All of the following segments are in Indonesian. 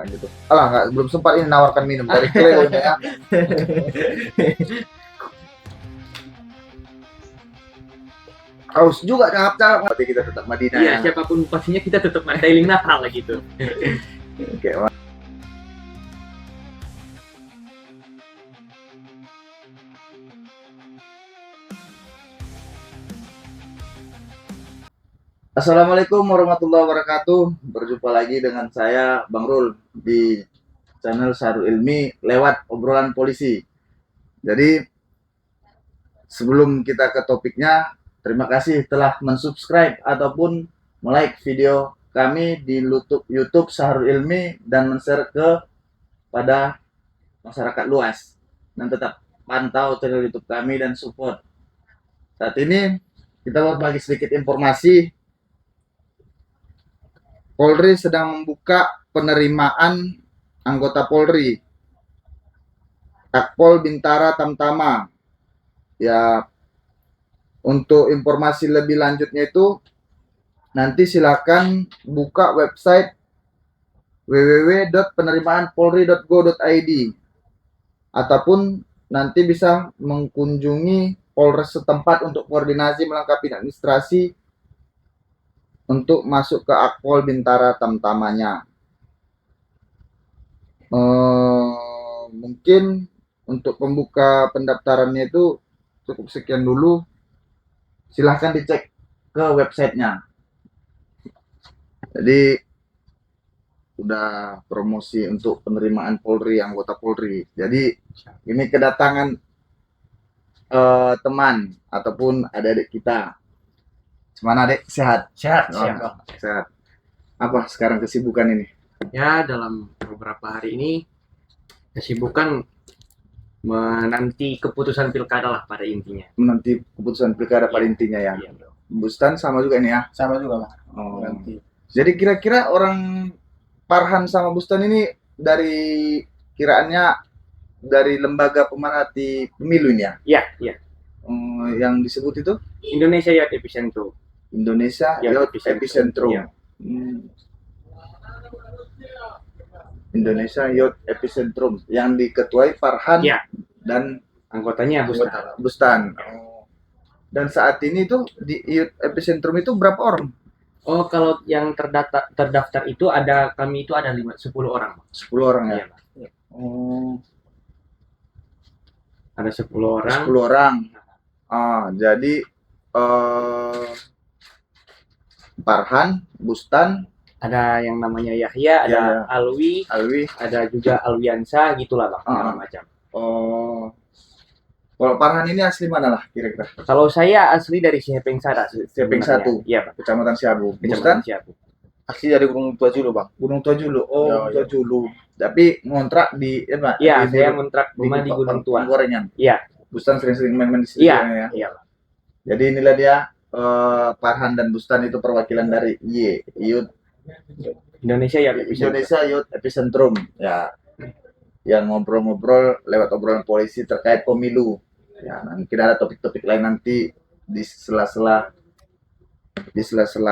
gitu. Alah, nggak, belum sempat ini nawarkan minum dari Cleo ini ya. Haus juga cakap-cakap, berarti kita tetap Madinah Iya, ya. siapapun pastinya kita tetap mandailing Natal gitu. Oke, Assalamualaikum warahmatullahi wabarakatuh. Berjumpa lagi dengan saya Bang Rul di channel Sahrul Ilmi lewat obrolan polisi. Jadi sebelum kita ke topiknya, terima kasih telah mensubscribe ataupun like video kami di YouTube Sahrul Ilmi dan men-share pada masyarakat luas. Dan tetap pantau channel YouTube kami dan support. Saat ini kita berbagi sedikit informasi. Polri sedang membuka penerimaan anggota Polri. Akpol Bintara Tamtama. Ya, untuk informasi lebih lanjutnya itu nanti silakan buka website www.penerimaanpolri.go.id ataupun nanti bisa mengunjungi Polres setempat untuk koordinasi melengkapi administrasi untuk masuk ke Akpol Bintara Tamtamanya. Mungkin untuk pembuka pendaftarannya itu cukup sekian dulu. Silahkan dicek ke websitenya. Jadi udah promosi untuk penerimaan Polri, anggota Polri. Jadi ini kedatangan teman ataupun adik-adik kita. Gimana Dek? Sehat? Sehat, Sehat. Apa sekarang kesibukan ini? Ya, dalam beberapa hari ini kesibukan menanti keputusan pilkada lah pada intinya. Menanti keputusan pilkada pada intinya ya. Iya, bro. Bustan sama juga ini ya? Sama juga Bang. Oh. Nanti. Jadi kira-kira orang Farhan sama Bustan ini dari kiraannya dari lembaga pemerhati pemilu ini ya? Iya, iya. Yang disebut itu? Indonesia Youth Epicentrum. Indonesia Ya, Youth Epicentrum. Ya. Indonesia Youth Epicentrum yang diketuai Farhan Ya. dan Anggotanya Bustan. Dan saat ini tuh di Youth Epicentrum itu berapa orang? Oh, kalau yang terdaftar itu ada, kami itu ada 10 orang. 10 orang ya? Iya. Oh, Ada 10 orang. 10 orang. Jadi Farhan, Bustan, Ada yang namanya Yahya, ada Ya. Alwi, Alwi. ada juga Alwiansa, gitulah Bang, segala Ah. macam. Oh, kalau Farhan ini asli mana lah kira-kira? Kalau saya asli dari Sihepeng Sada. Sihepeng sebenarnya. 1. Iya, Bang. Kecamatan Siabu. Kecamatan Bustan, Siapu. Asli dari Gunung Tua Julu Bang. Gunung Tojulu. Oh, Ya, Gunung Tojulu. Tapi ngontrak di Pak? Iya, di saya kontrak rumah di Gunung Tua. Gorengan. Iya. Bustan sering-sering main-main di situ Iya, ya. iya, Bang. Jadi inilah dia Farhan dan Bustan itu perwakilan dari Youth Indonesia Youth Epicentrum. Indonesia Youth Epicentrum ya, yang ngobrol-ngobrol lewat obrolan polisi terkait pemilu ya. Mungkin ada topik-topik lain nanti di sela-sela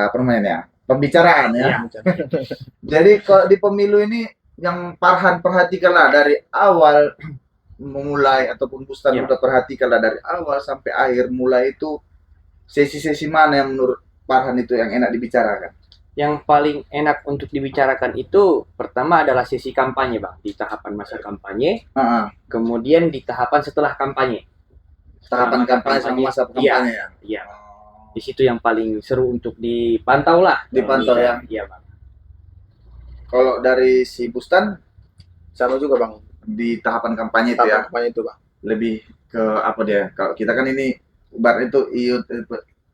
apa namanya ya, pembicaraan ya. Iya. Jadi kalau di pemilu ini yang Farhan perhatikanlah dari awal memulai ataupun Bustan Iya. udah perhatikanlah dari awal sampai akhir, mulai itu sesi-sesi mana yang menurut Farhan itu yang enak dibicarakan? Yang paling enak untuk dibicarakan itu pertama adalah sesi kampanye, Bang, di tahapan masa kampanye, kemudian di tahapan setelah kampanye. Tahapan kampanye sama masa kampanye ya. Iya. Di situ yang paling seru untuk dipantau lah. Dipantau ya. Iya, Bang. Kalau dari si Bustan Sama juga Bang. di tahapan kampanye itu ya, Tahapan itu Bang. lebih ke apa dia? Kalau kita kan ini ibarat itu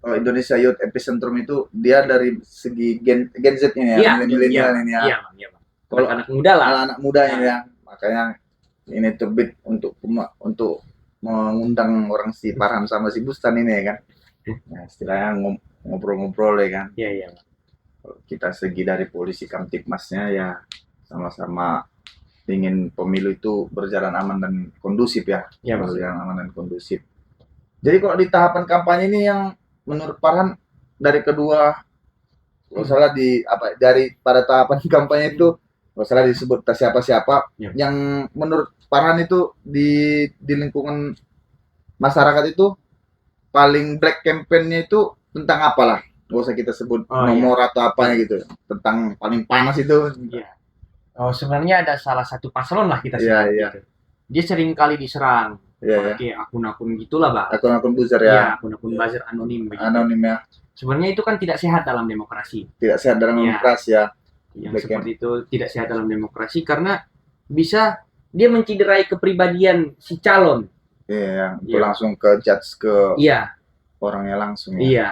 Indonesia Youth Epicentrum itu dia dari segi Gen Z-nya ya, Iya, milenial ini ya. Iya, Bang. Iya, Bang. Kalau Anak muda lah. anak muda ini ya, makanya ini terbit untuk mengundang orang si Farhan sama si Bustan ini ya kan. Nah, istilahnya ngobrol-ngobrol ya kan. Iya, iya, Bang. Kalau kita segi dari polisi Kamtipmasnya ya sama-sama ingin pemilu itu berjalan aman dan kondusif ya. Iya, Bang. Berjalan aman dan kondusif. Jadi kalau di tahapan kampanye ini yang menurut Farhan dari kedua, kalau salah dari pada tahapan kampanye itu nggak salah disebut siapa-siapa, Ya. yang menurut Farhan itu di lingkungan masyarakat itu paling black campaign-nya itu tentang apalah, nggak usah kita sebut Oh, nomor atau apanya gitu, tentang paling panas itu. Iya. Oh, sebenarnya ada salah satu paslon lah kita Iya, sebut iya. gitu. Dia sering kali diserang Iya, ya. pakai akun-akun gitulah, Bang. Akun-akun buzzer Iya, ya, akun-akun buzzer anonim begitu. anonim ya, Sebenarnya itu kan tidak sehat dalam demokrasi. tidak sehat dalam Iya. demokrasi ya. Yang Black seperti itu tidak sehat dalam demokrasi karena bisa dia menciderai kepribadian si calon. Iya, itu Iya. langsung ke judge ke Iya, orangnya langsung ya. iya.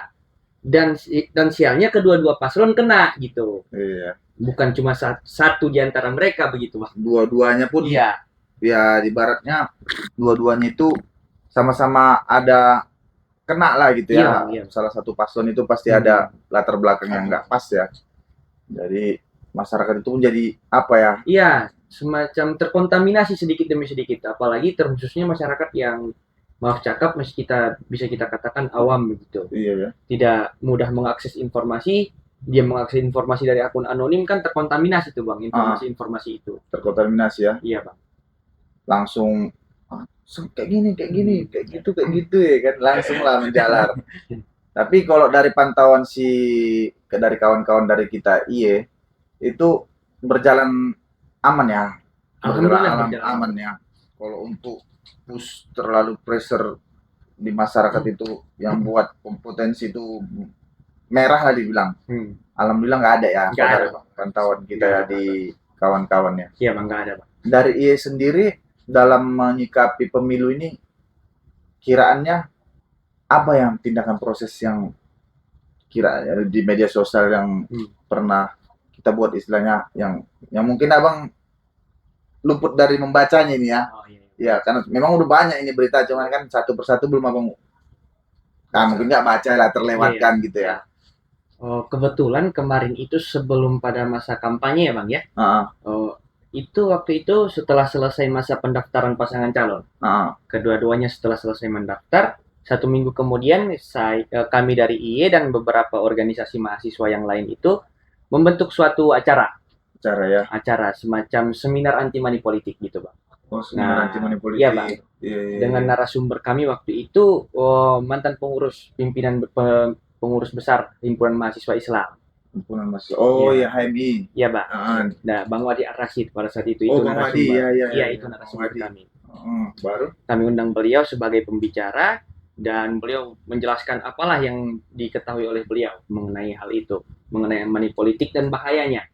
Dan sialnya kedua-dua paslon kena gitu. Iya. Bukan cuma satu di antara mereka begitu, Bang. Dua-duanya pun Iya, ya ibaratnya dua-duanya itu sama-sama ada kena lah gitu ya. Iya, iya. Salah satu paslon itu pasti ada latar belakang yang nggak pas ya. Jadi masyarakat itu menjadi apa ya? iya, semacam terkontaminasi sedikit demi sedikit. Apalagi terkhususnya masyarakat yang maaf cakap masih bisa kita katakan awam begitu. Iya ya. Tidak mudah mengakses informasi, dia mengakses informasi dari akun anonim kan terkontaminasi tuh, Bang, informasi-informasi itu. Terkontaminasi ya. Iya, Bang. Langsung kayak gini, kayak gitu ya kan, langsung lah menjalar. Tapi kalau dari pantauan dari kawan-kawan dari kita itu berjalan aman ya. Alhamdulillah Berjalan aman ya. Kalau untuk push terlalu pressure di masyarakat itu yang buat potensi itu merah lah dibilang. Alhamdulillah nggak ada ya. Nggak ada, dari pantauan kita ya di kawan-kawannya. Iya, Bang, nggak ada, Bang. Dari IE sendiri dalam menyikapi pemilu ini kiraannya apa yang tindakan proses yang kira di media sosial yang pernah kita buat istilahnya yang mungkin abang luput dari membacanya ini ya. Oh, iya. Ya karena memang udah banyak ini berita, cuman kan satu persatu belum abang mungkin nggak baca lah, terlewatkan gitu ya. Oh, kebetulan kemarin itu sebelum pada masa kampanye ya, Bang ya. Oh, itu waktu itu setelah selesai masa pendaftaran pasangan calon. Kedua-duanya setelah selesai mendaftar, 1 minggu kemudian kami dari IE dan beberapa organisasi mahasiswa yang lain itu membentuk suatu acara semacam seminar anti money politik gitu, Bang. Oh, seminar anti money politik. Iya, Bang. Dengan narasumber kami waktu itu mantan pengurus besar himpunan mahasiswa Islam. Himpunan mahasiswa. Oh ya, HMI. Iya, Bang. Nah, Bang Wadi Ar-Rasyid pada saat itu Bang Wadi, iya, itu narasumber kami. Baru kami undang beliau sebagai pembicara dan beliau menjelaskan apalah yang diketahui oleh beliau mengenai hal itu, mengenai money politik dan bahayanya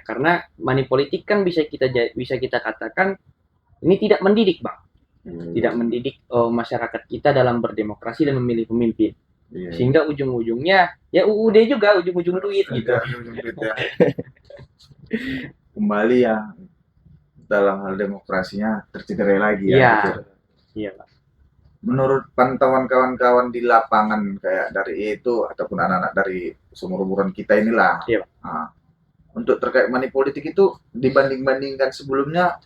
karena money politik kan bisa kita katakan ini tidak mendidik, Bang. Tidak mendidik masyarakat kita dalam berdemokrasi dan memilih pemimpin. Sehingga ujung-ujungnya ya UUD juga ujung-ujung duit gitu. Kembali ya dalam hal demokrasinya tercederai lagi ya. Iya, Pak. Menurut pantauan kawan-kawan di lapangan kayak dari itu ataupun anak-anak dari seumuran kita inilah. Iya, Pak. Untuk terkait money politik itu dibanding-bandingkan sebelumnya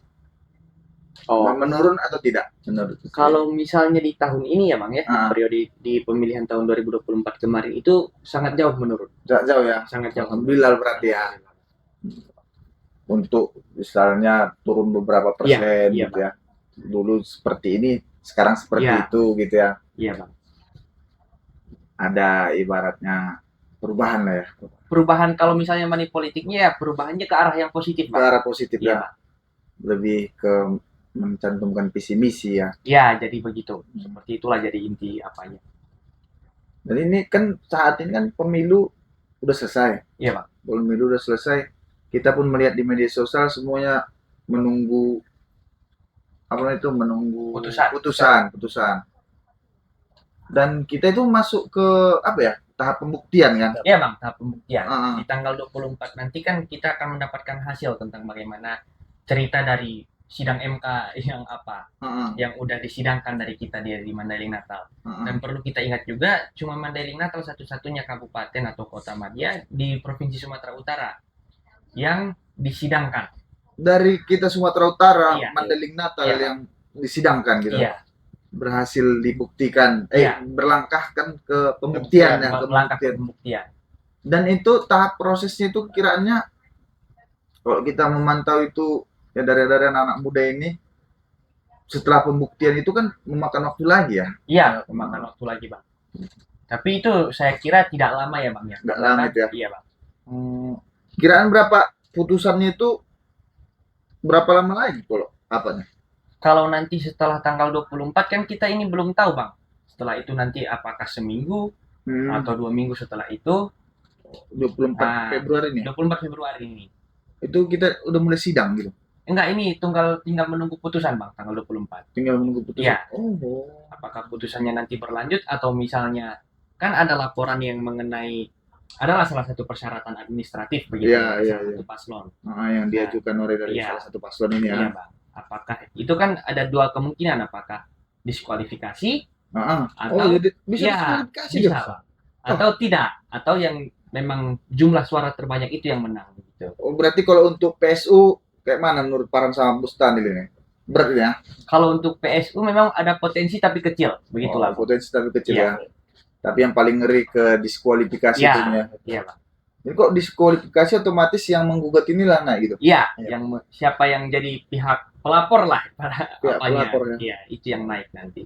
menurun atau tidak? Menurut kalau misalnya di tahun ini ya, Bang ya, periode di pemilihan tahun 2024 kemarin itu sangat jauh menurun. Jauh ya. Sangat jauh. Alhamdulillah berarti ya. Untuk misalnya turun beberapa persen gitu ya. Dulu seperti ini, sekarang seperti itu gitu ya. Iya, Bang. Ada ibaratnya perubahan lah ya. Perubahan kalau misalnya money politiknya ya perubahannya ke arah yang positif, Bang. Ke arah positif ya. Bang. Lebih ke mencantumkan visi misi ya. Ya, jadi begitu. Seperti itulah jadi inti apanya. Dan ini kan saat ini kan pemilu udah selesai. Iya, Bang. Pemilu udah selesai. Kita pun melihat di media sosial semuanya menunggu putusan. Dan kita itu masuk ke tahap pembuktian kan? Iya, Bang, tahap pembuktian. Di tanggal 24 nanti kan kita akan mendapatkan hasil tentang bagaimana cerita dari sidang MK yang udah disidangkan dari kita di Mandailing Natal. Dan perlu kita ingat juga cuma Mandailing Natal satu-satunya kabupaten atau kota madya di Provinsi Sumatera Utara yang disidangkan. Dari kita Sumatera Utara, Mandailing Natal yang disidangkan gitu. Iya. Berhasil dibuktikan, berlangkahkan ke pembuktian. Melangkah ke pembuktian. Dan itu tahap prosesnya itu kiraannya kalau kita memantau itu ya dari anak-anak muda ini setelah pembuktian itu kan memakan waktu lagi ya. Iya, memakan waktu lagi bang. Tapi itu saya kira tidak lama ya bang ya. Nggak Karena lama kan- itu ya. Iya bang. Kiraan berapa putusannya itu berapa lama lagi kalau apanya? Kalau nanti setelah tanggal 24 kan kita ini belum tahu bang. Setelah itu nanti apakah seminggu atau 2 minggu setelah itu, 24 Nah. Februari nih. 24 Februari ini. Itu kita udah mulai sidang gitu. Enggak, ini tinggal menunggu putusan bang, tanggal 24. Tinggal menunggu putusan. Iya. Oh. Apakah putusannya nanti berlanjut atau misalnya kan ada laporan yang mengenai adalah salah satu persyaratan administratif begitu Iya, ya, iya, salah iya. satu paslon. Yang diajukan oleh dari Iya. salah satu paslon ini ya. Iya bang. Apakah itu kan ada dua kemungkinan, apakah diskualifikasi Oh, atau jadi bisa ya, diskualifikasi bisa gitu. bang. Atau tidak, atau yang memang jumlah suara terbanyak itu yang menang gitu. Oh, berarti kalau untuk PSU kayak mana menurut Paran sama Bustan ini? Berat ya? Kalau untuk PSU memang ada potensi tapi kecil, begitulah. Bang. Potensi tapi kecil Iya. ya. Tapi yang paling ngeri ke diskualifikasi Iya. itunya. Iya bang. Jadi kok diskualifikasi otomatis yang menggugat inilah naik gitu. Iya, Iya. siapa yang jadi pihak pelapor lah pada Pihak apanya. pelapor, ya. Iya, itu yang naik nanti.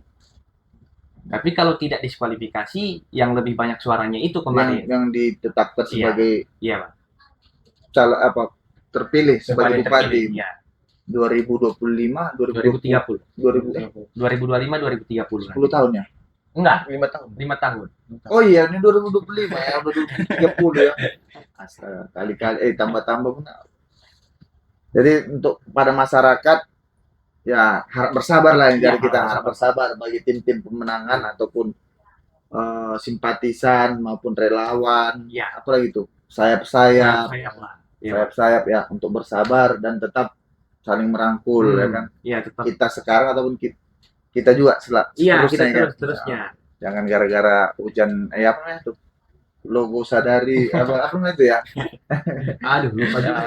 Tapi kalau tidak diskualifikasi, yang lebih banyak suaranya itu kemarin. Yang ditetapkan Iya. sebagai Iya, Bang. terpilih sebagai bupati Iya, 2025 2030. 2000 2025 2030. 10 tahun ya. Enggak, 5 tahun. 5 tahun. Oh iya, ini 2025 ya, udah 2030 ya. Astaga, kali-kali tambah-tambah pun. Jadi untuk pada masyarakat ya harap bersabar lah yang Ya, dari kita harap harap bersabar bagi tim-tim pemenangan ataupun simpatisan maupun relawan, Iya. apalagi itu sayap-sayap, Sayap lah. Iya, sayap-sayap ya untuk bersabar dan tetap saling merangkul ya kan. Iya, tetap. Kita sekarang ataupun kita juga Iya, kita seterusnya, kan? terusnya. Jangan gara-gara hujan apa namanya tuh logo sadari apa namanya itu ya. Aduh, lupa juga.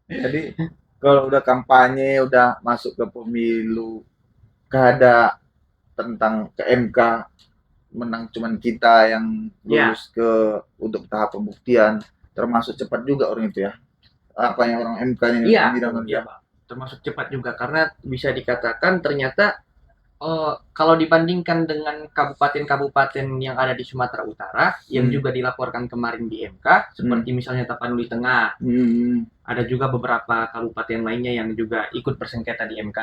Jadi kalau udah kampanye, udah masuk ke pemilu, kada tentang ke MK, menang cuman kita yang lulus ke untuk tahap pembuktian, termasuk cepat juga orang itu ya. Apa yang orang MK ini Iya, bilang iya, Bang. Termasuk cepat juga karena bisa dikatakan ternyata kalau dibandingkan dengan kabupaten-kabupaten yang ada di Sumatera Utara yang juga dilaporkan kemarin di MK seperti misalnya Tapanuli Tengah, ada juga beberapa kabupaten lainnya yang juga ikut bersengketa di MK.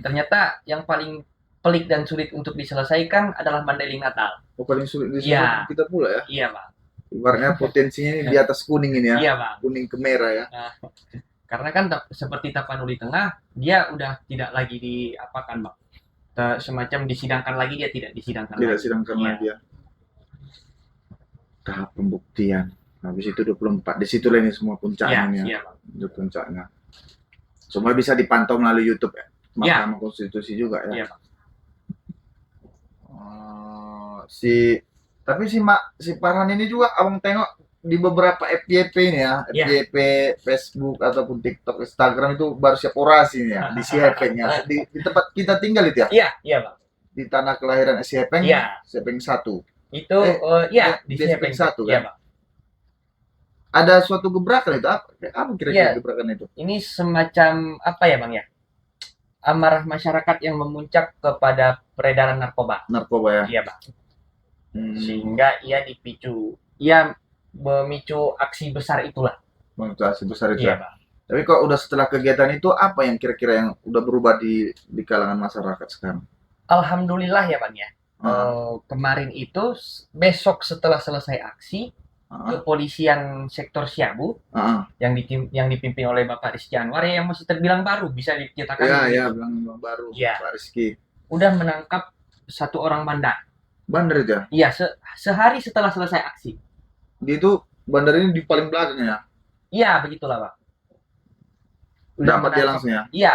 Ternyata yang paling pelik dan sulit untuk diselesaikan adalah Mandailing Natal. Oh, paling sulit di Iya. kita pula ya. Iya, Bang. Ibaratnya potensinya ini di atas kuning ini ya. Iya, Bang. Kuning ke merah ya. Karena kan seperti Tapanuli Tengah, dia udah tidak lagi diapakan, Bang. Semacam disidangkan lagi, dia tidak disidangkan Tidak lagi. sidangkan Iya. lagi ya. Tahap pembuktian. Habis itu 24. Di situ ini semua puncaknya Iya, ya. iya, Bang. Itu puncaknya. Semua bisa dipantau melalui YouTube ya. Iya. Mahkamah Konstitusi juga ya. Iya, Bang. Tapi si Farhan ini juga abang tengok di beberapa FYP ini ya, Iya. FYP Facebook ataupun TikTok, Instagram itu baru siap orasi nih ya di Si Hepeng ya. Di tempat kita tinggal itu ya, Iya, iya, Bang. di tanah kelahiran Si Hepeng, Iya. Si Hepeng 1. Itu iya di sini SP Peng. 1 Iya, kan? Bang. Ada suatu gebrakan itu apa kira-kira Iya. gebrakan itu? Ini semacam apa ya, Bang ya? Amarah masyarakat yang memuncak kepada peredaran narkoba. Narkoba ya. Iya, Bang. Hmm. Sehingga ia memicu aksi besar itulah. Motivasi besar itu Iya, ya. Bang. Tapi kok udah setelah kegiatan itu apa yang kira-kira yang udah berubah di kalangan masyarakat sekarang? Alhamdulillah ya, Bang ya. Kemarin itu besok setelah selesai aksi, kepolisian sektor Siabu yang dipimpin oleh Bapak Rizky Anwar yang masih terbilang baru, bisa dikatakan Ya, begitu. bilang baru Iya. Pak Rizky. Udah menangkap satu orang bandar. Bandar itu ya? Iya, sehari setelah selesai aksi. Dia itu bandar ini di paling belakang ya? Iya, begitulah, Pak. Dapat dia langsung ya? Iya,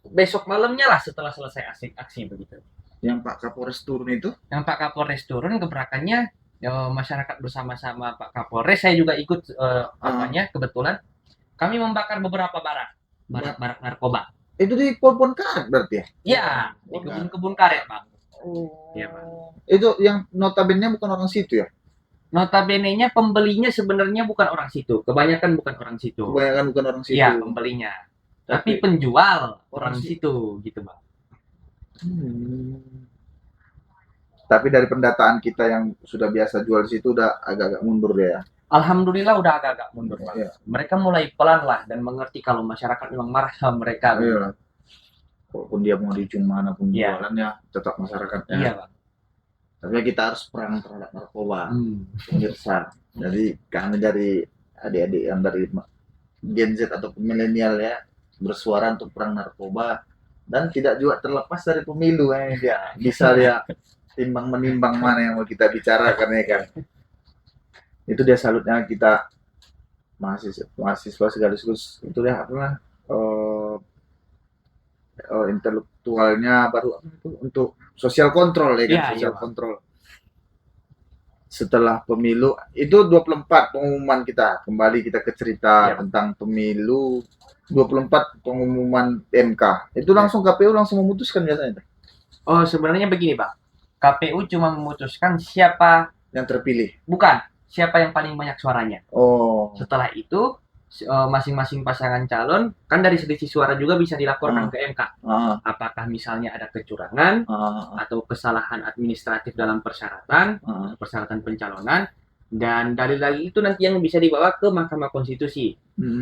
besok malamnya lah setelah selesai aksi begitu. Yang Pak Kapolres turun itu? Yang Pak Kapolres turun gebrakannya masyarakat bersama-sama Pak Kapolres, saya juga ikut kebetulan kami membakar beberapa barang narkoba. Itu di pohon karet berarti ya? Iya, di kebun-kebun karet, Bang. Iya, Bang. Itu yang notabene bukan orang situ ya? notabene-nya pembelinya sebenarnya bukan orang situ. Kebanyakan bukan orang situ. Kebanyakan bukan orang situ. Iya, pembelinya. Tapi penjual orang Orang situ gitu, Bang. Hmm. Tapi dari pendataan kita yang sudah biasa jual di situ udah agak-agak mundur ya. Alhamdulillah udah agak-agak mundur, Bang. Iya. Mereka mulai pelan lah dan mengerti kalau masyarakat memang marah sama mereka. Bang. Iya. Walaupun dia mau di ujung mana pun Iya. jualannya, tetap masyarakatnya. Iya, Bang. Tapi kita harus perang terhadap narkoba, Hmm. pemirsa. Jadi kami dari adik-adik yang dari Gen Z atau milenial ya bersuara untuk perang narkoba dan tidak juga terlepas dari pemilu dia bisa dia timbang menimbang mana yang mau kita bicarakan ya kan. Itu dia salutnya kita mahasiswa sekaligus itu ya apa intelektualnya baru apa itu untuk sosial kontrol ya kan, Iya, sosial iya, Bang. kontrol. Setelah pemilu itu 24 pengumuman kita. Kembali kita ke cerita Iya. tentang pemilu 24 pengumuman MK. Itu langsung KPU langsung memutuskan biasanya Oh, sebenarnya begini, Bang. KPU cuma memutuskan siapa yang terpilih. siapa yang paling banyak suaranya. Oh. Setelah itu masing-masing pasangan calon kan dari selisih suara juga bisa dilaporkan ke MK. Apakah misalnya ada kecurangan atau kesalahan administratif dalam persyaratan pencalonan, dan dalil-dalil itu nanti yang bisa dibawa ke Mahkamah Konstitusi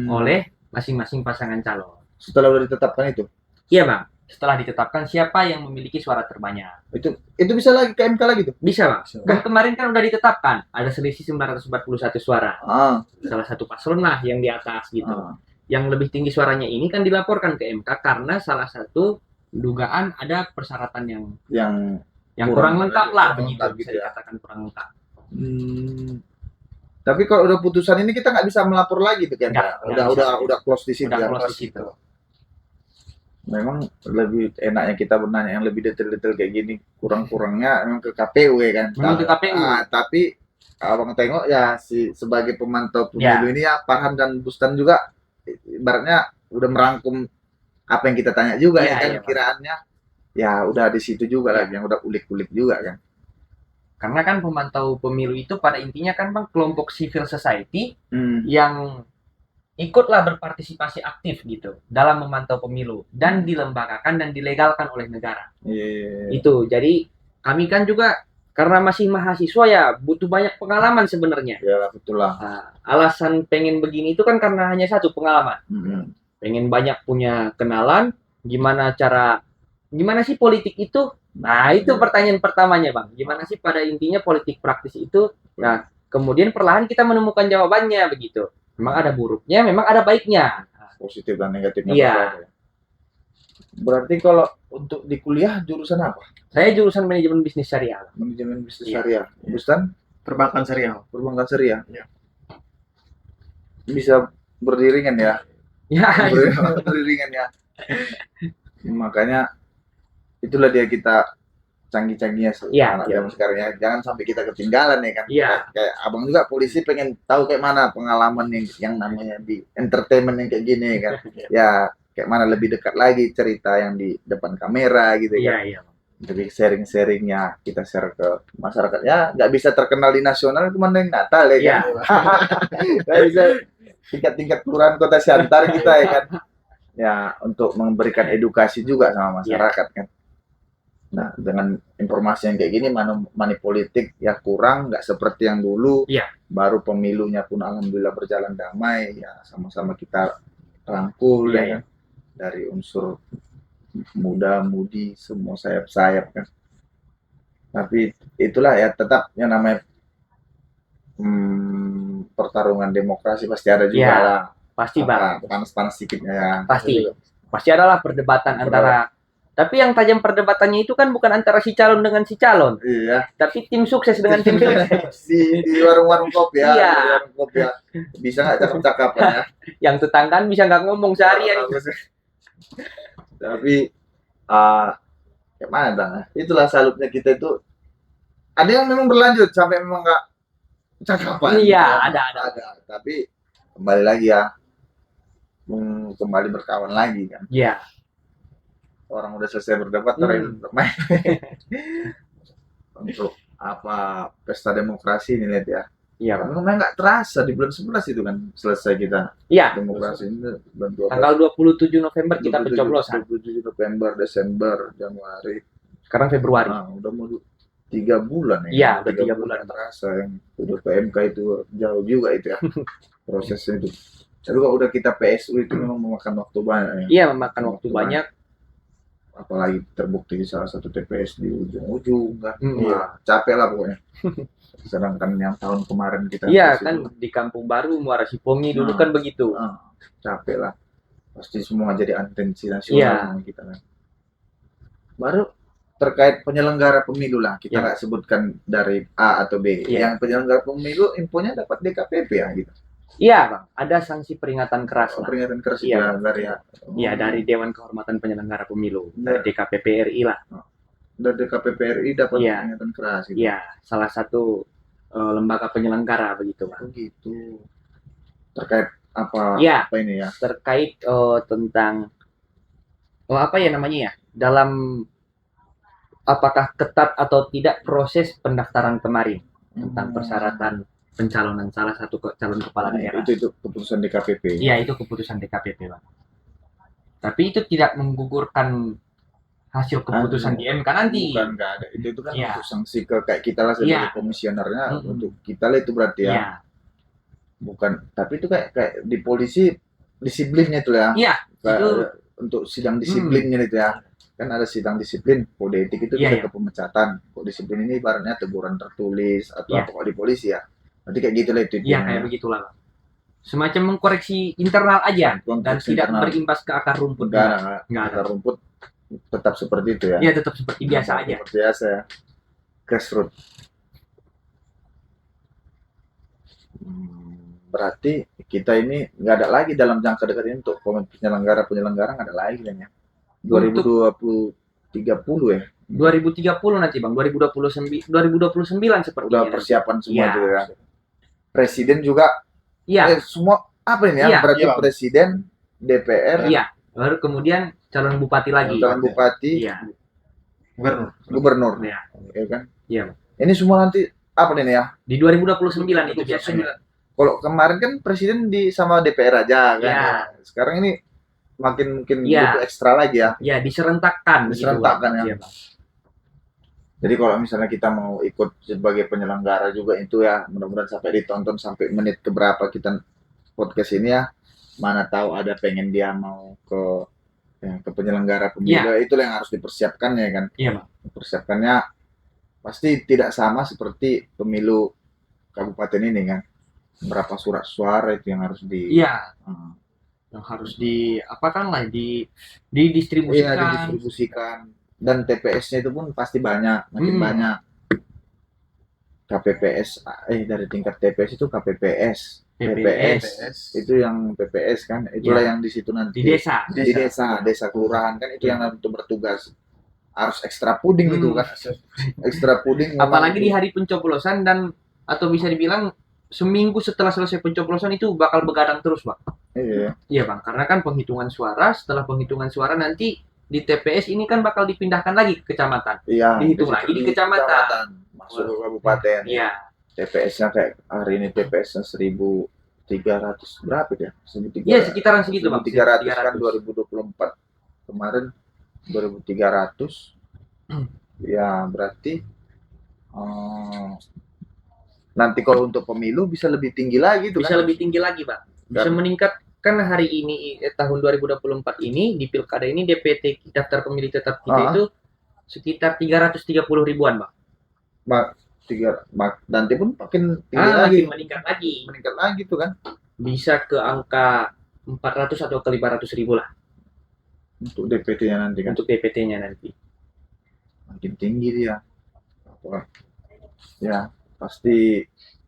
oleh masing-masing pasangan calon. Setelah sudah ditetapkan itu. Iya, Bang. Setelah ditetapkan siapa yang memiliki suara terbanyak. Itu bisa lagi ke MK lagi tuh. Bisa, Bang. Kan kemarin kan udah ditetapkan ada selisih 941 suara. Salah satu paslon lah yang di atas gitu. Yang lebih tinggi suaranya ini kan dilaporkan ke MK karena salah satu dugaan ada persyaratan yang kurang lengkap lah kurang begitu, lengkap bisa gitu ya. dikatakan kurang lengkap. Tapi kalau udah putusan ini kita nggak bisa melapor lagi tuh kan? Nggak bisa. Udah close di situ. Udah ya? close di situ. Memang lebih enaknya kita bertanya yang lebih detail-detail kayak gini, kurang-kurangnya memang ke KPU ya kan. Memang ke KPU. Tapi abang tengok ya sebagai pemantau pemilu ini ya Farhan dan Bustan juga ibaratnya udah merangkum apa yang kita tanya juga ya kan, kiraannya ya udah di situ juga lagi yang udah ulik-ulik juga kan. Karena kan pemantau pemilu itu pada intinya kan, Bang, kelompok civil society yang ikutlah berpartisipasi aktif gitu dalam memantau pemilu dan dilembagakan dan dilegalkan oleh negara. Itu jadi kami kan juga karena masih mahasiswa ya butuh banyak pengalaman sebenarnya. Ya betul lah. Alasan pengen begini itu kan karena hanya satu, pengalaman. Pengen banyak punya kenalan gimana sih politik itu. Nah itu pertanyaan pertamanya, Bang. Gimana sih pada intinya politik praktis itu. Nah kemudian perlahan kita menemukan jawabannya begitu. Memang ada buruknya, memang ada baiknya. Positif dan negatifnya. Iya. Berarti kalau untuk di kuliah jurusan apa? Saya jurusan manajemen bisnis syariah. Manajemen bisnis syariah. Bustan? Perbankan syariah. Perbankan syariah. Iya. Bisa beriringan ya. Ya. Beriringan ya. Makanya itulah dia kita canggih-canggihnya anak zaman sekarang ya. Jangan sampai kita ketinggalan ya kan. Kayak abang juga polisi pengen tahu kayak mana pengalaman yang namanya di entertainment yang kayak gini kan. Ya kayak mana lebih dekat lagi cerita yang di depan kamera gitu kan. Jadi sharing-sharingnya kita share ke masyarakat ya, nggak bisa terkenal di nasional itu mana yang Natal ya kan. Nggak bisa tingkat-tingkat kelurahan kota Siantar kita ya kan. Ya untuk memberikan edukasi juga sama masyarakat kan. Nah, dengan informasi yang kayak gini, money politik ya kurang, nggak seperti yang dulu. Baru pemilunya pun alhamdulillah berjalan damai, ya sama-sama kita rangkul ya kan. Dari unsur muda, mudi, semua sayap-sayap kan. Tapi itulah ya tetap yang namanya pertarungan demokrasi pasti ada juga lah. Pasti, Bang. Panas-panas sedikitnya ya. Pasti adalah perdebatan antara. Tapi yang tajam perdebatannya itu kan bukan antara si calon dengan si calon. Iya. Tapi tim sukses dengan tim sukses. di warung-warung kopi ya. Di warung kopi ya. Bisa nggak cakap-cakapan ya. Yang tetanggaan bisa nggak ngomong seharian. Tapi kayak mana Bang? Itulah salutnya kita itu. Ada yang memang berlanjut sampai memang nggak cakapan. Iya, ada. Tapi kembali lagi ya. Kembali berkawan lagi kan. Iya. Orang udah selesai berdebat, orang main. Untuk apa pesta demokrasi ini lihat ya. Iya, Bang. Karena nggak terasa di bulan 11 itu kan selesai kita Iya, demokrasi ini bulan 12. tanggal 27 November kita pencoblosan. 27 November, Desember, Januari. Sekarang Februari. Udah mau 3 bulan ya. Iya, udah 3 bulan. Terasa yang udah PMK itu jauh juga itu ya prosesnya itu. Tapi kalau udah kita PSU itu memang memakan waktu banyak ya. Iya, memakan waktu banyak. Apalagi terbukti di salah satu TPS di ujung-ujung kan. Iya. Capek lah pokoknya. Sedangkan yang tahun kemarin kita Iya PSU, kan di Kampung Baru Muara Sipongi dulu Nah. kan begitu. capek lah. Pasti semua jadi atensi Iya. nasional kita kan. Baru terkait penyelenggara pemilu lah, kita Iya. nggak sebutkan dari A atau B. Iya. Yang penyelenggara pemilu infonya dapat DKPP ya gitu. Iya, Bang. Ada sanksi peringatan keras lah. Peringatan keras Iya. dari ya. Iya, dari Dewan Kehormatan Penyelenggara Pemilu, dari Iya. DKPP RI lah. Dari DKPP RI dapat Iya. peringatan keras gitu. Iya, salah satu lembaga penyelenggara begitu, Bang. Gitu. Terkait apa Iya, apa ini ya? terkait tentang apa ya namanya ya? Dalam apakah ketat atau tidak proses pendaftaran kemarin tentang persyaratan pencalonan salah satu calon kepala daerah. Itu keputusan DKPP. Iya, itu keputusan DKPP, Bang. Tapi itu tidak menggugurkan hasil keputusan di MK nanti. Bukan, nggak ada. Itu kan Iya. untuk sanksi ke kayak kita lah sebagai Iya. komisionernya Mm-mm. untuk kita lah itu berarti ya. Iya. Bukan, tapi itu kayak di polisi disiplinnya itu ya. Iya, Kayak itu- ada untuk sidang disiplinnya itu ya. Kan ada sidang disiplin, kode etik itu Iya, bisa iya. ke pemecatan. Kode disiplin ini ibaratnya teguran tertulis atau Iya. apa kalau di polisi ya. Nanti kayak gitu lah itu. Iya, kayak begitulah, Bang. Semacam mengkoreksi internal aja dan tidak berimbas ke akar rumput. Enggak Nggak ada. akar rumput tetap seperti itu ya. Iya, tetap seperti biasa aja. Seperti biasa ya. Grassroots. Berarti kita ini nggak ada lagi dalam jangka dekat ini untuk penyelenggara nggak ada lagi kan ya. 2030 ya. 2030 nanti, Bang. 2029 seperti Udah persiapan semua Iya. juga ya. Presiden juga Iya, semua apa ini ya? Iya. Berarti Iya. presiden, DPR, iya. Baru kemudian calon bupati lagi. calon bupati, Iya. gubernur. Iya. Ya kan? Iya. Ini semua nanti apa nih ya? Di 2029 itu biasanya. Kalau kemarin kan presiden sama DPR aja kan. Iya. Sekarang ini mungkin Iya. butuh ekstra lagi ya. Ya, diserentakkan. Diserentakkan, Bang. ya. Iya, Bang. Jadi kalau misalnya kita mau ikut sebagai penyelenggara juga itu ya, mudah-mudahan sampai ditonton sampai menit keberapa kita podcast ini ya. Mana tahu ada pengen dia mau ke penyelenggara pemilu, itulah yang harus dipersiapkan ya kan. Iya, Bang. Persiapkannya pasti tidak sama seperti pemilu kabupaten ini kan. Berapa surat suara itu yang harus Iya, Hmm. yang harus diapakan lah, Iya, didistribusikan. didistribusikan. Dan TPS-nya itu pun pasti banyak, makin banyak. KPPS, dari tingkat TPS itu KPPS, PPS, itu yang PPS kan, itulah yang di situ nanti. di desa. Di desa kelurahan kan itu yang nanti bertugas. Harus ekstra puding itu kan, ekstra puding. memang Apalagi itu. di hari pencoblosan dan atau bisa dibilang seminggu setelah selesai pencoblosan itu bakal begadang terus, Bang. Iya. Iya, Bang, karena kan penghitungan suara, setelah penghitungan suara nanti di TPS ini kan bakal dipindahkan lagi ke kecamatan. Iya. Dihitung lagi di kecamatan. Masuk ke kabupaten. Iya, TPS-nya kayak hari ini TPS-nya 1.300 berapa ya? 1.300. iya sekitaran segitu, Bang. 1.300 kan 2024. Kemarin 2.300. Ya, berarti nanti kalau untuk pemilu bisa lebih tinggi lagi tuh Bisa kan? lebih tinggi lagi, Bang. Bisa Dan- meningkat kan hari ini tahun 2024 ini di pilkada ini DPT daftar pemilih tetap kita itu sekitar 330 ribuan, Bang. Nanti pun makin tinggi lagi, Makin meningkat lagi. meningkat lagi tuh kan Bisa ke angka 400 atau ke 500 ribu lah untuk DPT-nya nanti kan untuk DPT-nya nanti. makin tinggi dia. Ya, pasti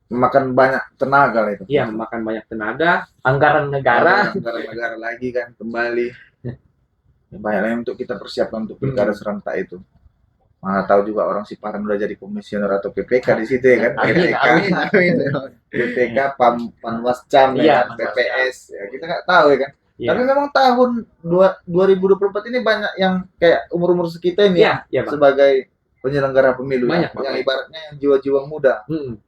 memakan banyak tenaga lah itu. Iya, memakan banyak tenaga, anggaran negara. Negara lagi kan kembali. Ya, banyak lagi untuk kita persiapkan untuk pilkada serentak itu. Mana tahu juga orang Siparan udah jadi komisioner atau PPK di situ ya kan. Amin, PPK, amin. PPK, Panwascam, Iya, ya, kan? PPS. Ya, kita nggak tahu ya kan. Iya. Tapi memang tahun 2024 ini banyak yang kayak umur-umur sekitar ini Iya, iya, Bang. sebagai penyelenggara pemilu Banyak, yang Bang. ibaratnya yang jiwa-jiwa muda. Hmm.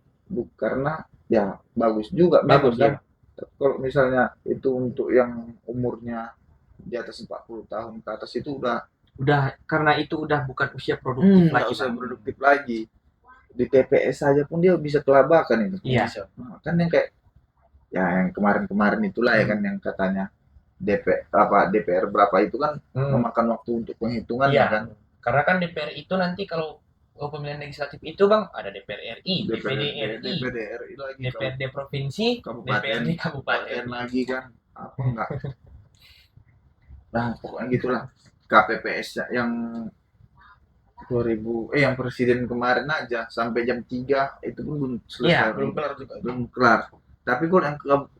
Karena ya bagus juga memang Bagus, kan. ya. Kalau misalnya itu untuk yang umurnya di atas 40 tahun ke atas itu Udah, karena itu udah bukan usia produktif nggak lagi, usah Bang. produktif lagi. Di TPS saja pun dia bisa kelabakan itu. Iya. Bisa. Nah, kan yang kayak ya yang kemarin-kemarin itulah ya kan yang katanya DPR berapa itu kan memakan waktu untuk penghitungannya Iya. kan. Karena kan DPR itu nanti kalau pemilihan legislatif itu, Bang, ada DPR RI, DPD RI, DPD RI lagi, DPRD provinsi, kabupaten, DPRD kabupaten. lagi kan apa enggak. Nah, pokoknya gitulah. KPPS yang 2000 yang presiden kemarin aja sampai jam 3 itu pun belum Iya, selesai. Belum kelar juga. Belum kelar. Tapi kalau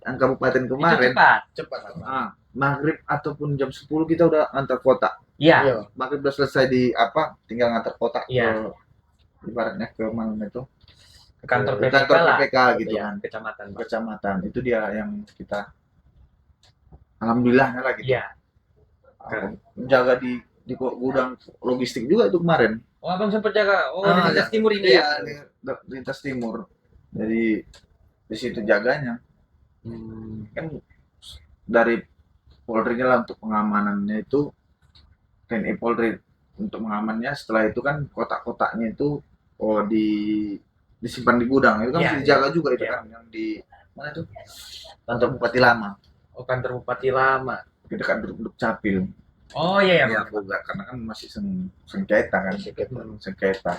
yang kabupaten Itu kemarin cepat. Cepat. Bang. maghrib ataupun jam 10 kita udah antar kota. Iya. Iya. Maghrib udah selesai di apa? Tinggal ngantar kota Iya. ke ibaratnya ke mana itu? Ke kantor Ke PPK kantor lah. PPK gitu Iya, kan. kecamatan, Bang. Kecamatan. Itu dia yang kita alhamdulillahnya lah gitu. Iya. Menjaga di gudang logistik juga itu kemarin. Oh, Abang sempat jaga. Oh, di lintas timur ini Iya, ya. di lintas timur. Jadi di situ jaganya. Kan dari Polri-nya lah untuk pengamanannya itu TNI Polri untuk mengamannya. Setelah itu kan kotak-kotaknya itu disimpan di gudang itu kan Iya, mesti dijaga juga itu iya. kan yang di mana itu kantor Bupati Lama Oh, kantor Bupati Lama. di dekat Duk Capil. Oh iya Ya, ya, Bang. karena kan masih sengketa kan sengketa.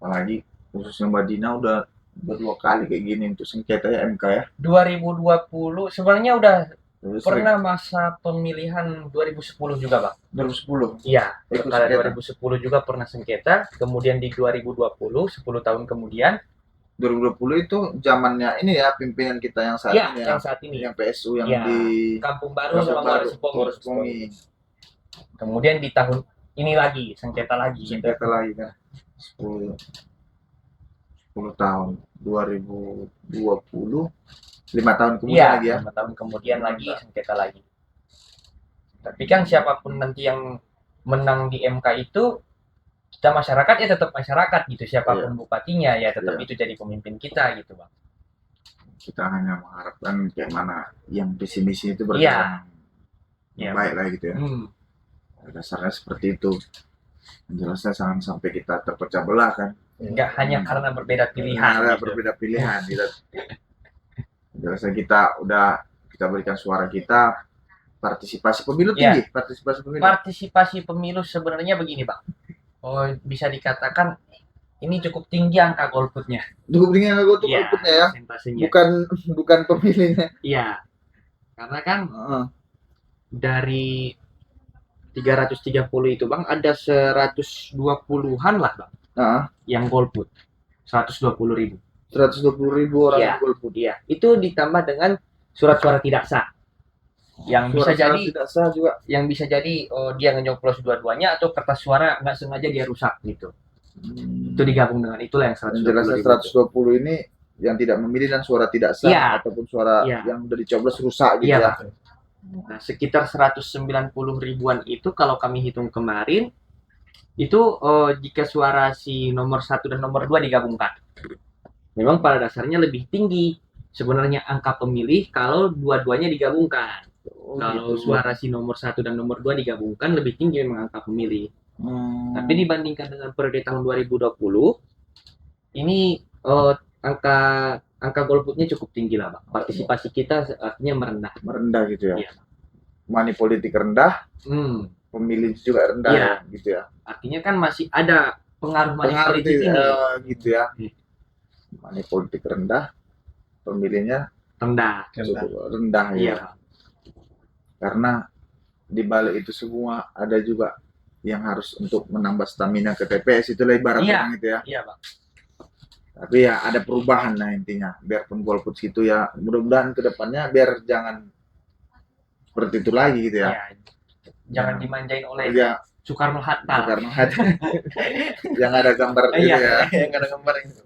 Apalagi khususnya Mbak Dina udah berdua kali kayak gini untuk sengketa ya MK ya. 2020 sebenarnya udah Terus pernah masa pemilihan 2010 juga, Bang. 2010. Iya, Ikut pada sengketa. 2010 juga pernah sengketa, kemudian di 2020, 10 tahun kemudian, 2020 itu zamannya ini ya pimpinan kita yang saat ya, ini yang ya. saat ini, Yang PSU yang ya, di Kampung Baru sama Polres Pongi. Kemudian di tahun ini lagi, sengketa lagi. Sengketa lagi kan 10 tahun 2020 5 tahun kemudian Iya, lagi ya. 5 tahun kemudian lagi sengketa lagi. Tapi kan siapapun nanti yang menang di MK itu, kita masyarakat ya tetap masyarakat gitu. Siapapun bupatinya ya tetap itu jadi pemimpin kita gitu, Bang. Kita hanya mengharapkan kayak mana yang visi misi itu berjalan baik lah gitu ya. Dasarnya seperti itu. Jelasnya jangan sampai kita terpecah belah kan. Enggak hanya karena berbeda pilihan. Karena gitu. berbeda pilihan. Jelasnya kita berikan suara kita. Partisipasi pemilu tinggi. Partisipasi pemilu sebenarnya begini, Bang. Oh, bisa dikatakan ini cukup tinggi angka golputnya. Cukup tinggi angka golputnya ya. Bukan pemilihnya. Iya. Karena kan dari 330 itu, Bang, ada 120-an lah, Bang. Yang golput. 120.000. 120.000 orang yang golput. Iya. Itu ditambah dengan surat suara tidak sah. Yang bisa jadi tidak sah juga. Yang bisa jadi dia nyoblos dua-duanya atau kertas suara nggak sengaja dia rusak gitu. Itu digabung dengan itulah yang 120. Jelasnya 120 ini yang tidak memilih dan suara tidak sah ataupun suara yang udah dicoblos rusak gitu ya. Nah, sekitar 190 ribuan itu kalau kami hitung kemarin itu jika suara si nomor 1 dan nomor 2 digabungkan. Memang pada dasarnya lebih tinggi sebenarnya angka pemilih kalau dua-duanya digabungkan. Kalau suara si nomor 1 dan nomor 2 digabungkan lebih tinggi memang angka pemilih. Tapi dibandingkan dengan periode tahun 2020 ini angka golputnya cukup tinggi lah, Bang. Partisipasi kita artinya merendah gitu ya. Money politik rendah, pemilih juga rendah gitu ya. Artinya kan masih ada pengaruh politik ini gitu ya. Money politik rendah, pemilihnya rendah ya. Karena di balik itu semua ada juga yang harus untuk menambah stamina ke TPS itulah ibaratnya gitu ya. Iya, Bang. Tapi ya ada perubahan lah intinya. Biarpun golput gitu ya, mudah-mudahan ke depannya biar jangan seperti itu lagi gitu ya. Jangan dimanjain oleh Soekarno Hatta. Yang ada gambar gitu ya. Yang ada gambar itu.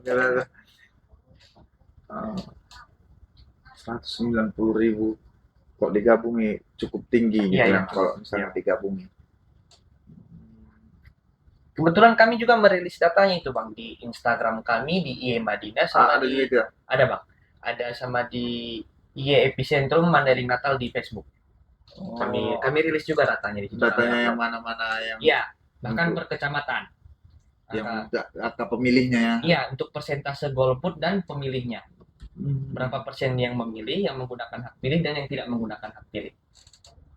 190.000 kok digabungi cukup tinggi gitu ya kalau misalnya digabungi. Kebetulan kami juga merilis datanya itu Bang di Instagram kami di IE Madinah sama ada di juga itu ya? ada Bang. Ada sama di IE Epicentrum Mandaling Natal di Facebook. Kami rilis juga datanya di situ. Datanya yang mana-mana yang Iya, bahkan untuk- per kecamatan. yang angka pemilihnya ya. Iya, untuk persentase golput dan pemilihnya. Hmm. Berapa persen yang memilih, yang menggunakan hak pilih dan yang tidak menggunakan hak pilih.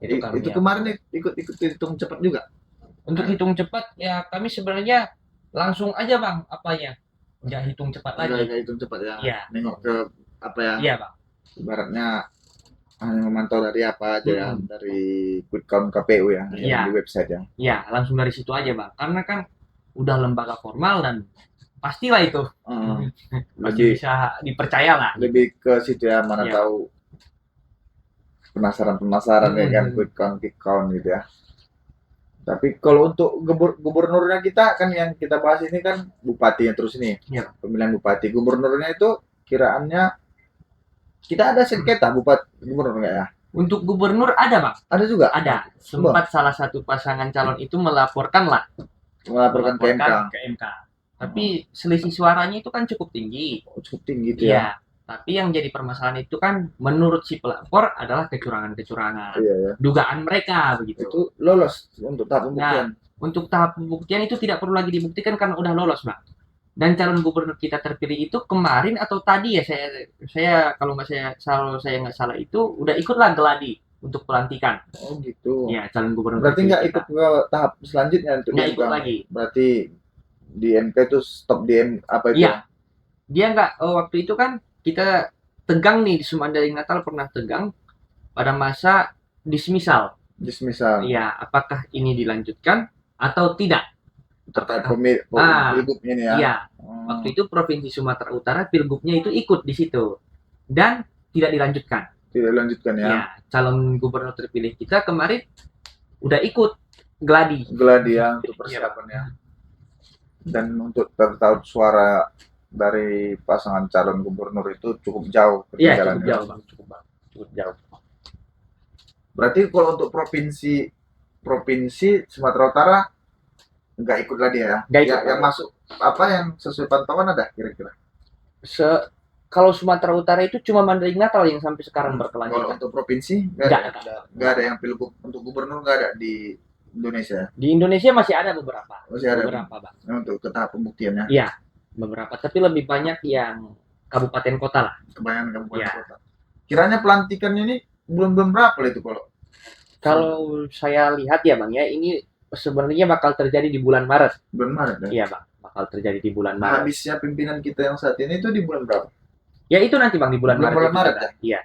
Itu kami Itu yang- kemarin ikut hitung cepat juga. Untuk hitung cepat ya kami sebenarnya langsung aja Bang apanya. Nggak hitung cepat lagi. Udah hitung cepat ya. Iya. Nengok ke apa ya? Iya Bang. Ibaratnya hanya memantau dari apa aja ya, Hmm. dari quick count KPU ya, Iya. yang di website ya. Ya langsung dari situ aja Bang. Karena kan udah lembaga formal dan pastilah itu masih Lebih bisa dipercaya lah. lebih ke situ ya, mana Iya. tahu penasaran ya kan, Hmm. quick count gitu ya. Tapi kalau untuk gubernurnya kita kan yang kita bahas ini kan bupatinya terus ini, Iya. pemilihan bupati. Gubernurnya itu kiraannya kita ada sengketa gubernur nggak ya? Untuk gubernur ada Bang. Ada juga. Ada. Sempat salah satu pasangan calon itu melaporkan Melaporkan ke MK. ke MK. Tapi selisih suaranya itu kan cukup tinggi. Cukup tinggi gitu ya. Iya. Tapi yang jadi permasalahan itu kan menurut si pelapor adalah kecurangan-kecurangan. Iya ya. Dugaan mereka begitu. Itu lolos untuk tahap pembuktian. Untuk tahap pembuktian itu tidak perlu lagi dibuktikan karena udah lolos, Bang. Dan calon gubernur kita terpilih itu kemarin atau tadi ya saya kalau saya nggak salah itu udah ikutlah geladi untuk pelantikan. Oh gitu. Ya, calon gubernur. Berarti terpilih nggak kita. ikut ke tahap selanjutnya untuk Nggak di ikut MK. lagi. Berarti di MK itu stop di apa itu? Iya. Dia nggak waktu itu kan kita tegang nih di Sumandaling Natal pernah tegang pada masa dismisal. Dismisal. Iya, apakah ini dilanjutkan atau tidak? Terkait Ah, pilgubnya ini ya. Iya, Hmm. waktu itu Provinsi Sumatera Utara pilgubnya itu ikut di situ dan tidak dilanjutkan. Tidak dilanjutkan ya. Ya, calon gubernur terpilih kita kemarin udah ikut geladi. Geladi ya untuk Iya. persiapannya. Dan untuk tertaut suara dari pasangan calon gubernur itu cukup jauh Iya, ketinggalannya. cukup jauh, Bang. Cukup jauh. Berarti kalau untuk provinsi Sumatera Utara nggak ikut lagi ya? Nggak ikut. Yang masuk apa yang sesuai pantauan ada kira-kira? Kalau Sumatera Utara itu cuma Mandaling Natal yang sampai sekarang Kalau berkelanjutan. untuk provinsi Nggak nggak ada yang pilgub untuk gubernur nggak ada di Indonesia. Di Indonesia masih ada beberapa. Masih ada Beberapa, Bang. untuk ke tahap pembuktiannya. Iya, beberapa. Tapi lebih banyak yang kabupaten kota lah. Kebanyakan kabupaten Iya. kota. Kiranya pelantikannya ini bulan-bulan berapa lah itu kalau? Kalau saya lihat ya Bang ya, ini sebenarnya bakal terjadi di bulan Maret. Bulan Maret ya. Iya Bang, bakal terjadi di bulan Maret. Habisnya pimpinan kita yang saat ini itu di bulan berapa? Ya itu nanti Bang di bulan Maret. Bulan itu Maret ada. Iya.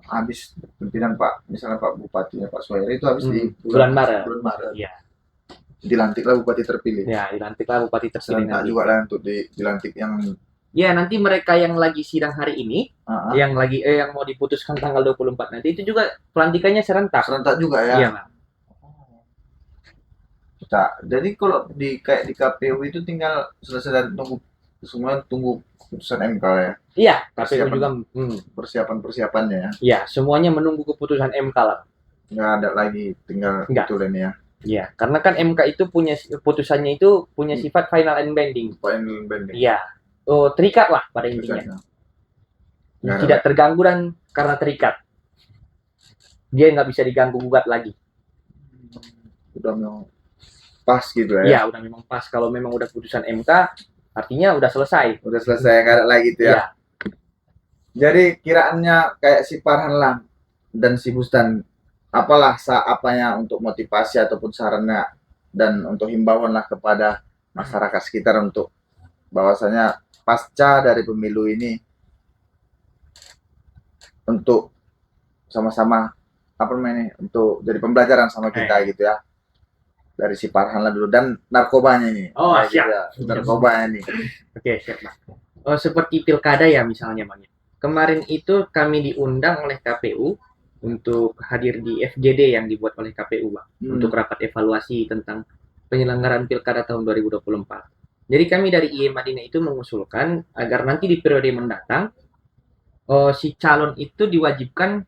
Habis pimpinan Pak, misalnya Pak Bupatinya Pak Suhairi itu habis di bulan Maret. Bulan Maret. Iya. Dilantiklah bupati terpilih. Ya, dilantiklah bupati terpilih Serentak nanti. juga lah untuk dilantik yang Ya, nanti mereka yang lagi sidang hari ini, ah, yang mau diputuskan tanggal 24 nanti itu juga pelantikannya serentak. serentak juga ya. Iya, Bang. Nah, jadi kalau kayak di KPU itu tinggal selesai dari tunggu keputusan MK ya. Iya, KPU Persiapan. juga Persiapannya ya. ya, semuanya menunggu keputusan MK lah. Nggak ada lagi tinggal Nggak. betul ini ya. Iya, karena kan MK itu punya putusannya itu punya sifat final and binding. Final banding. Iya. Oh, terikat lah pada intinya. Nggak ada Tidak terganggu dan karena terikat. Dia nggak bisa diganggu gugat lagi. Udah mau pas gitu ya. Iya, udah memang pas. Kalau memang udah putusan MK, artinya udah selesai. Udah selesai nggak ada lagi itu ya. Iya. Jadi kiraannya kayak si Farhan lah dan si Bustan apalah apanya untuk motivasi ataupun sarannya dan untuk himbauan lah kepada masyarakat sekitar untuk bahwasanya pasca dari pemilu ini untuk sama-sama apa namanya untuk jadi pembelajaran sama kita gitu ya dari si Farhan lah dulu dan narkobanya ini. Oh, Ya, siap. gitu ya. Narkobanya ini. Oke, siap, Bang. Oh, seperti pilkada ya misalnya, Bang. Kemarin itu kami diundang oleh KPU untuk hadir di FGD yang dibuat oleh KPU, Bang. Untuk rapat evaluasi tentang penyelenggaraan pilkada tahun 2024. Jadi kami dari IE Madinah itu mengusulkan agar nanti di periode mendatang si calon itu diwajibkan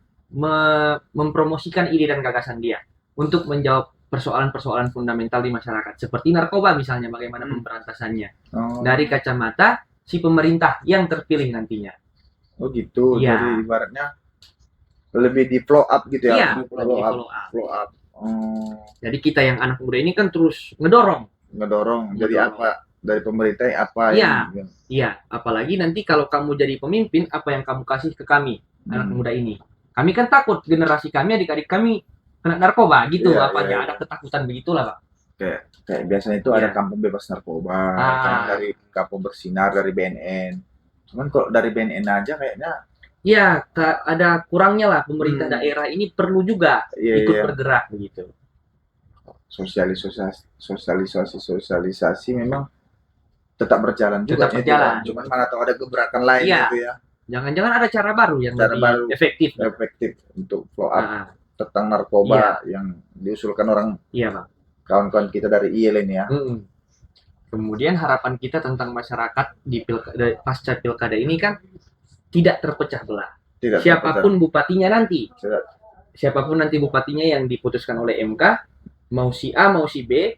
mempromosikan ide dan gagasan dia untuk menjawab persoalan-persoalan fundamental di masyarakat seperti narkoba misalnya, bagaimana pemberantasannya Oh, dari kacamata si pemerintah yang terpilih nantinya. oh gitu. Iya. Jadi ibaratnya lebih di flow up gitu ya. Iya, Flow lebih up, follow up. flow up. Oh, Jadi kita yang anak muda ini kan terus ngedorong. ngedorong. Jadi Ngedorong. apa dari pemerintah apa Iya. yang Iya, apalagi nanti kalau kamu jadi pemimpin, apa yang kamu kasih ke kami, anak muda ini. Kami kan takut generasi kami, adik-adik kami kena narkoba gitu, Iya, apa iya, aja ada ketakutan begitulah, Pak. kayak biasanya itu Iya. ada kampung bebas narkoba, Ah. kan dari kampung bersinar dari BNN. Cuman kalau dari BNN aja kayaknya Ya, ada kurangnya lah pemerintah daerah ini perlu juga iya, ikut iya. bergerak begitu. Sosialisasi memang tetap berjalan juga. Tetap berjalan. Cuman mana tahu ada gebrakan lain Iya. gitu ya, Jangan-jangan ada cara baru yang Cara lebih baru. efektif. efektif untuk flow up Ah, tentang narkoba yang diusulkan orang iya, Bang. kawan-kawan kita dari IEL ini ya. Mm-mm. Kemudian harapan kita tentang masyarakat di pasca pilkada ini kan tidak terpecah belah. Tidak Siapapun bupatinya nanti, Tidak. siapapun nanti bupatinya yang diputuskan oleh MK, mau si A mau si B,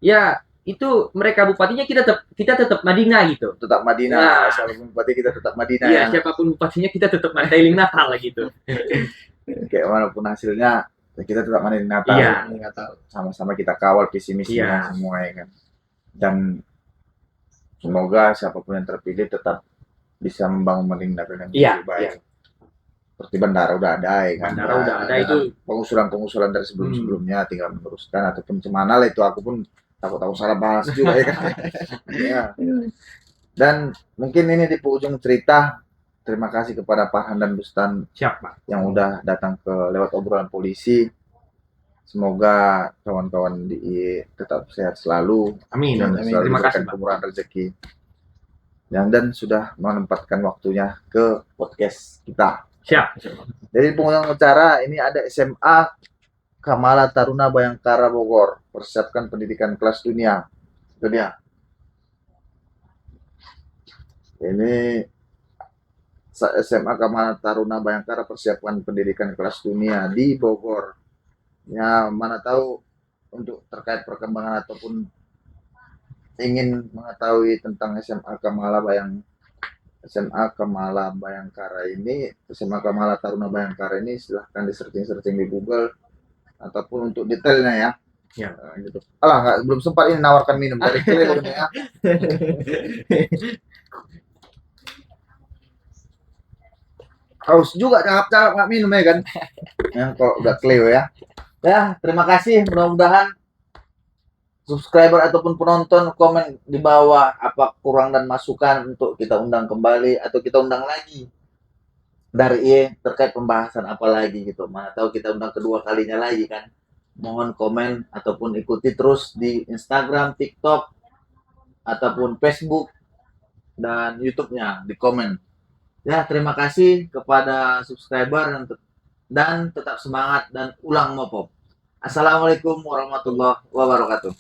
ya itu mereka bupatinya kita tetap Madinah gitu. tetap Madinah. Nah. Siapapun bupati kita tetap Madinah Iya, ya. siapapun bupatinya kita tetap mandailing Natal lah gitu. Kayak walaupun hasilnya ya kita tetap Madinah Natal. Iya. Natal. Sama-sama kita kawal visi misinya Iya. semua ya kan. Dan semoga siapapun yang terpilih tetap bisa membangun Madinah yang Iya, lebih baik. iya. Seperti bandara udah ada ya kan. Bandara udah ada itu. Pengusulan dari sebelum-sebelumnya tinggal meneruskan ataupun cemana lah itu aku pun takut salah bahas juga ya kan. Ya. Dan mungkin ini di penghujung cerita, terima kasih kepada Farhan dan Bustan Siapa? yang udah datang ke lewat obrolan polisi. Semoga kawan-kawan di IE tetap sehat selalu Amin. dan Amin. selalu Terima kasih, diberikan Bang. kemurahan rezeki. Dan sudah menempatkan waktunya ke podcast kita. Siap. Jadi pengunjung acara ini ada SMA Kamala Taruna Bayangkara Bogor, persiapkan pendidikan kelas dunia. Itu dia. Ini SMA Kamala Taruna Bayangkara persiapkan pendidikan kelas dunia di Bogor. Ya, mana tahu untuk terkait perkembangan ataupun ingin mengetahui tentang SMA Kamala Bayangkara ini, SMA Kamala Taruna Bayangkara ini silahkan di searching di Google ataupun untuk detailnya ya. Ya. Gitu. Alah, belum sempat ini nawarkan minum dari Cleo ini ya. Haus juga cakap-cakap nggak minum ya kan. Ya, kalau udah Cleo ya. Ya, terima kasih. Mudah-mudahan subscriber ataupun penonton komen di bawah apa kurang dan masukan untuk kita undang kembali atau kita undang lagi dari IE terkait pembahasan apa lagi gitu. Mana tahu kita undang kedua kalinya lagi kan. Mohon komen ataupun ikuti terus di Instagram, TikTok ataupun Facebook dan YouTube-nya di komen. Ya, terima kasih kepada subscriber dan tetap semangat dan ulang mopop. Assalamualaikum warahmatullahi wabarakatuh.